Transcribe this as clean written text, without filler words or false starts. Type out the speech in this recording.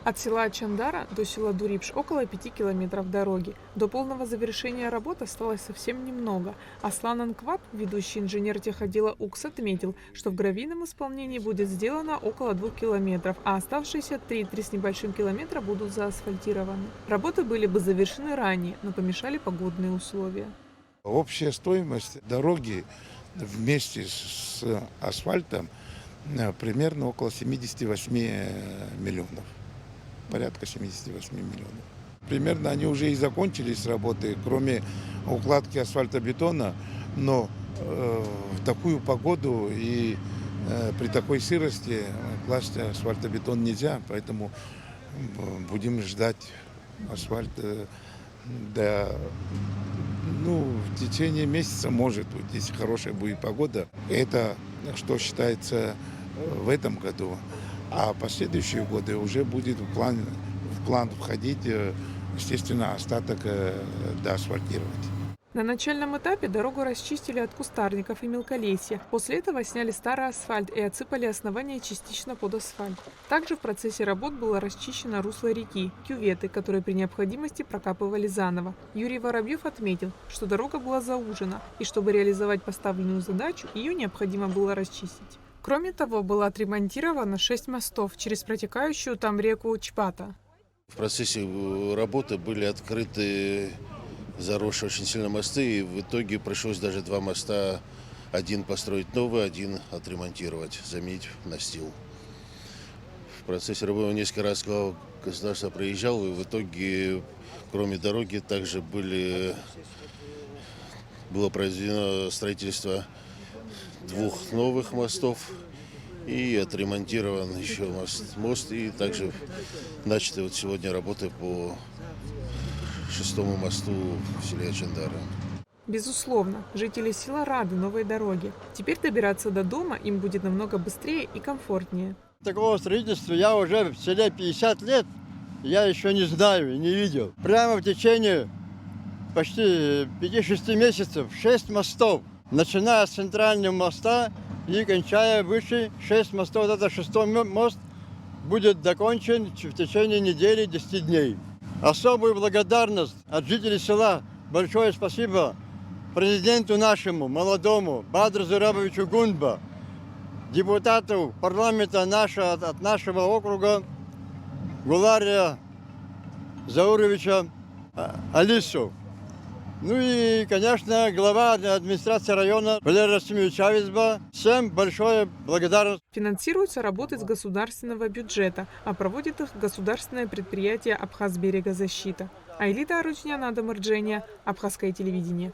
От села Чандара до села Дурипш около 5 километров дороги. До полного завершения работ осталось совсем немного. Аслан Анкваб, ведущий инженер техотдела УКС, отметил, что в гравийном исполнении будет сделано около 2 километров, а оставшиеся 3 с небольшим километра будут заасфальтированы. Работы были бы завершены ранее, но помешали погодные условия. Общая стоимость дороги вместе с асфальтом примерно около 78 миллионов. Порядка 78 миллионов. Примерно они уже и закончились работы, кроме укладки асфальтобетона, но в такую погоду и при такой сырости класть асфальтобетон нельзя, поэтому будем ждать асфальт в течение месяца, может быть, если хорошая будет погода. Это что считается в этом году. А последующие годы уже будет в план входить, естественно, остаток доасфальтировать. На начальном этапе дорогу расчистили от кустарников и мелколесья. После этого сняли старый асфальт и отсыпали основание частично под асфальт. Также в процессе работ было расчищено русло реки, кюветы, которые при необходимости прокапывали заново. Юрий Воробьев отметил, что дорога была заужена, и чтобы реализовать поставленную задачу, ее необходимо было расчистить. Кроме того, было отремонтировано 6 мостов через протекающую там реку Чпата. В процессе работы были открыты заросшие очень сильно мосты, и в итоге пришлось даже 2 моста, один построить новый, один отремонтировать, заменить настил. В процессе работы несколько раз государство приезжал, и в итоге, кроме дороги, также было произведено строительство 2 новых мостов и отремонтирован еще мост, и также начаты сегодня работы по 6-му мосту в селе Чандара. Безусловно, жители села рады новой дороге. Теперь добираться до дома им будет намного быстрее и комфортнее. Такого строительства я уже в селе 50 лет, я еще не знаю и не видел. Прямо в течение почти 5-6 месяцев 6 мостов, начиная с центрального моста и кончая выше 6 мостов. Вот это 6-й мост будет закончен в течение недели, 10 дней. Особую благодарность от жителей села. Большое спасибо президенту нашему, молодому, Бадру Зурабовичу Гунба, депутату парламента от нашего округа Гулария Зауровича Алису. Ну и, конечно, глава администрации района Валерия Расимовича. Всем большое благодарность. Финансируются работы с государственного бюджета, а проводит их государственное предприятие «Абхазберегозащита». Айлида Аручнян, Адам Ирджения, Абхазское телевидение.